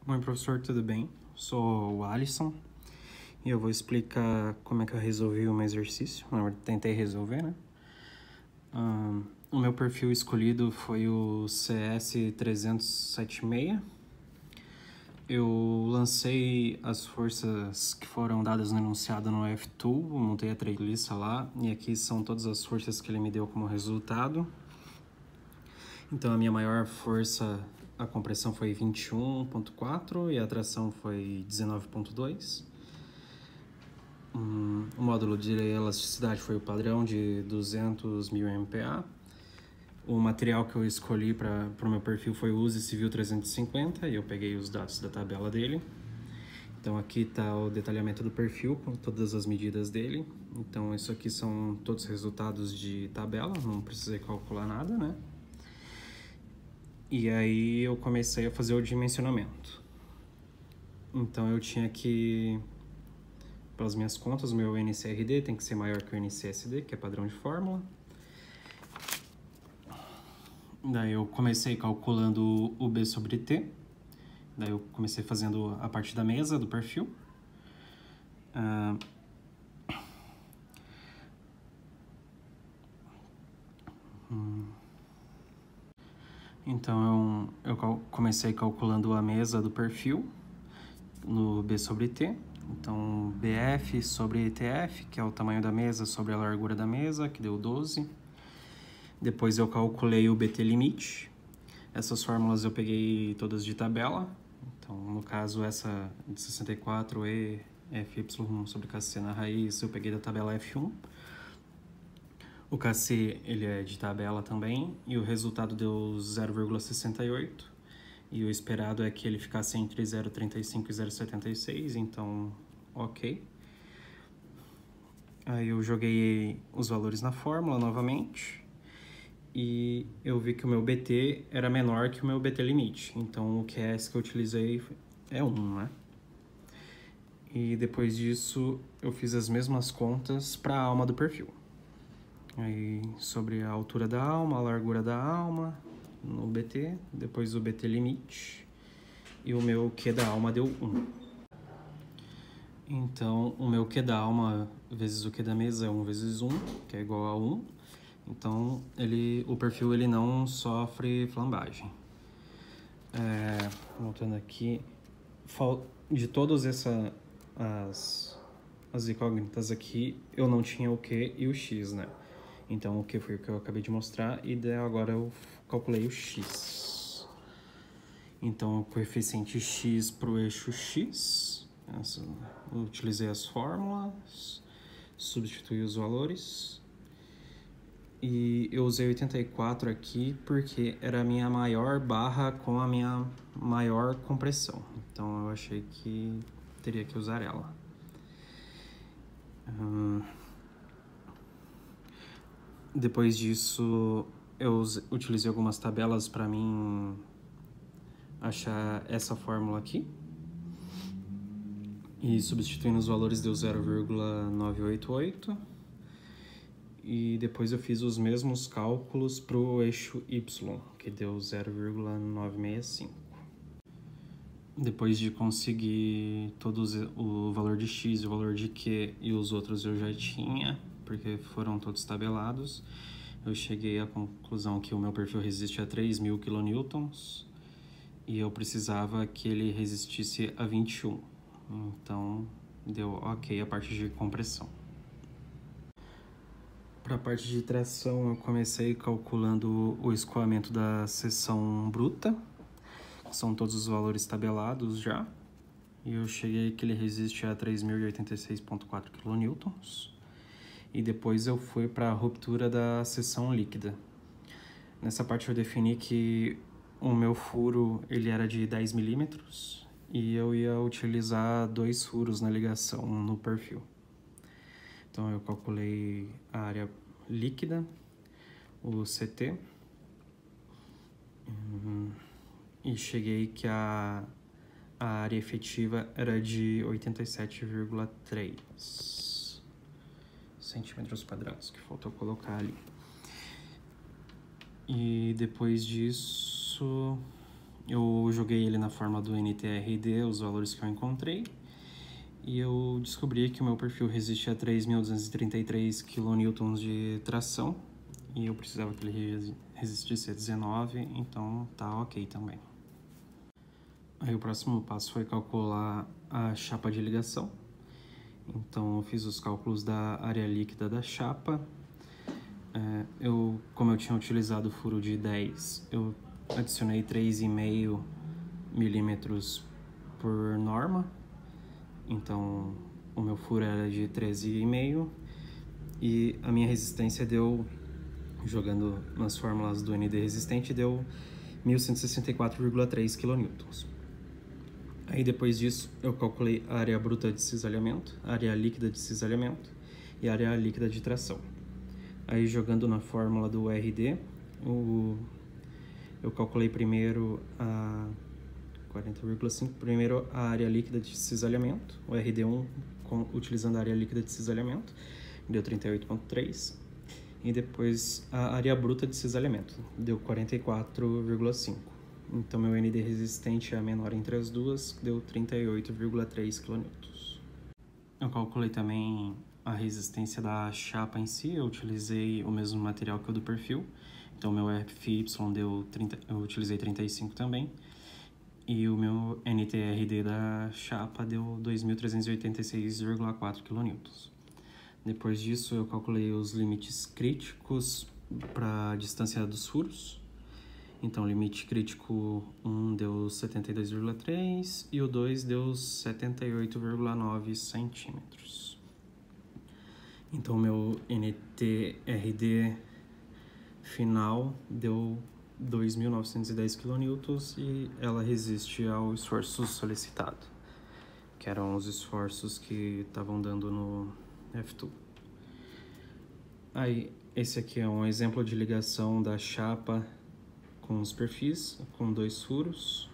Oi, professor, tudo bem? Sou o Alisson e eu vou explicar como é que eu resolvi um exercício. Eu tentei resolver, né? O meu perfil escolhido foi o CS376. Eu lancei as forças que foram dadas no enunciado no F-Tool, montei a tracklist lá e aqui são todas as forças que ele me deu como resultado. Então a minha maior força, a compressão foi 21,4 e a tração foi 19,2. O módulo de elasticidade foi o padrão de 200 mil MPa. O material que eu escolhi para o meu perfil foi o USE Civil 350 e eu peguei os dados da tabela dele. Então aqui está o detalhamento do perfil com todas as medidas dele. Então isso aqui são todos os resultados de tabela, não precisei calcular nada, né? E aí eu comecei a fazer o dimensionamento. Então eu tinha que, pelas minhas contas, o meu NCRD tem que ser maior que o NCSD, que é padrão de fórmula. Daí eu comecei calculando o B sobre T. Daí eu comecei fazendo a parte da mesa, do perfil. Então eu comecei calculando a mesa do perfil no B sobre T. Então BF sobre TF, que é o tamanho da mesa sobre a largura da mesa, que deu 12. Depois eu calculei o BT limite. Essas fórmulas eu peguei todas de tabela. Então, no caso, essa de 64E FY sobre KC na raiz, eu peguei da tabela F1. O KC, ele é de tabela também, e o resultado deu 0,68. E o esperado é que ele ficasse entre 0,35 e 0,76, então, ok. Aí eu joguei os valores na fórmula novamente. E eu vi que o meu BT era menor que o meu BT limite. Então o QS que eu utilizei é 1, né? E depois disso eu fiz as mesmas contas para a alma do perfil. Aí sobre a altura da alma, a largura da alma no BT, depois o BT limite e o meu Q da alma deu 1. Então o meu Q da alma vezes o Q da mesa é 1 vezes 1, que é igual a 1. Então, o perfil ele não sofre flambagem. Voltando aqui, de todas as incógnitas aqui, eu não tinha o Q e o X, né? Então, o Q foi o que eu acabei de mostrar e agora eu calculei o X. Então, o coeficiente X para o eixo X, eu utilizei as fórmulas, substituí os valores. E eu usei 84 aqui porque era a minha maior barra com a minha maior compressão. Então eu achei que teria que usar ela. Depois disso, eu utilizei algumas tabelas para mim achar essa fórmula aqui. E substituindo os valores deu 0,988. E depois eu fiz os mesmos cálculos para o eixo Y, que deu 0,965. Depois de conseguir todos o valor de X, o valor de Q e os outros eu já tinha, porque foram todos tabelados, eu cheguei à conclusão que o meu perfil resiste a 3.000 kN e eu precisava que ele resistisse a 21. Então deu ok a parte de compressão. Para a parte de tração, eu comecei calculando o escoamento da seção bruta, que são todos os valores tabelados já, e eu cheguei que ele resiste a 3.086,4 kN. E depois eu fui para a ruptura da seção líquida. Nessa parte eu defini que o meu furo ele era de 10 milímetros e eu ia utilizar 2 furos na ligação no perfil. Então eu calculei a área líquida, o CT, e cheguei que a área efetiva era de 87,3 centímetros quadrados, que faltou colocar ali. E depois disso eu joguei ele na forma do NTRD, os valores que eu encontrei, e eu descobri que o meu perfil resiste a 3.233 kN de tração, e eu precisava que ele resistisse a 19, então tá ok também. Aí o próximo passo foi calcular a chapa de ligação. Então eu fiz os cálculos da área líquida da chapa. Como eu tinha utilizado o furo de 10, eu adicionei 3,5 milímetros por norma. Então o meu furo era de 13,5 e a minha resistência deu, jogando nas fórmulas do ND resistente, deu 1.164,3 kN. Aí depois disso eu calculei a área bruta de cisalhamento, a área líquida de cisalhamento e a área líquida de tração. Aí jogando na fórmula do RD, eu calculei primeiro a 40,5, primeiro a área líquida de cisalhamento, o RD1 utilizando a área líquida de cisalhamento, deu 38,3, e depois a área bruta de cisalhamento, deu 44,5. Então meu ND resistente é a menor entre as duas, deu 38,3 kN. Eu calculei também a resistência da chapa em si, eu utilizei o mesmo material que o do perfil, então meu FY deu 30, eu utilizei 35 também, e o meu NTRD da chapa deu 2.386,4 kN. Depois disso eu calculei os limites críticos para a distância dos furos. Então, o limite crítico 1 deu 72,3 e o 2 deu 78,9 centímetros. Então, meu NTRD final deu 2.910 kN e ela resiste ao esforço solicitado, que eram os esforços que estavam dando no F2. Aí, esse aqui é um exemplo de ligação da chapa com os perfis, com 2 furos,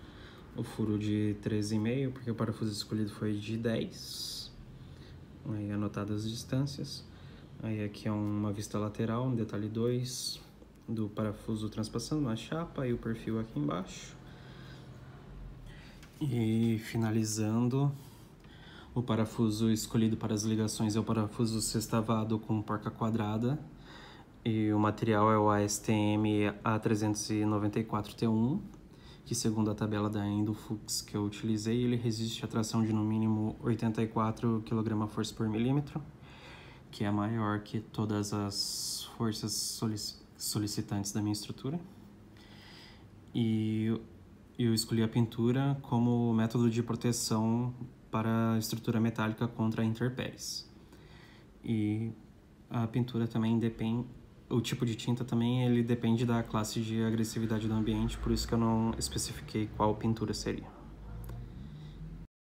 o furo de 13,5, porque o parafuso escolhido foi de 10, aí anotadas as distâncias. Aí aqui é uma vista lateral, um detalhe 2 do parafuso transpassando na chapa e o perfil aqui embaixo. E finalizando, o parafuso escolhido para as ligações é o parafuso sextavado com porca quadrada, e o material é o ASTM A394T1, que segundo a tabela da Indofux que eu utilizei, ele resiste à tração de no mínimo 84 kgfm por milímetro, que é maior que todas as forças solicitantes da minha estrutura. E eu escolhi a pintura como método de proteção para a estrutura metálica contra intempéries. E a pintura também depende, o tipo de tinta também ele depende da classe de agressividade do ambiente, por isso que eu não especifiquei qual pintura seria.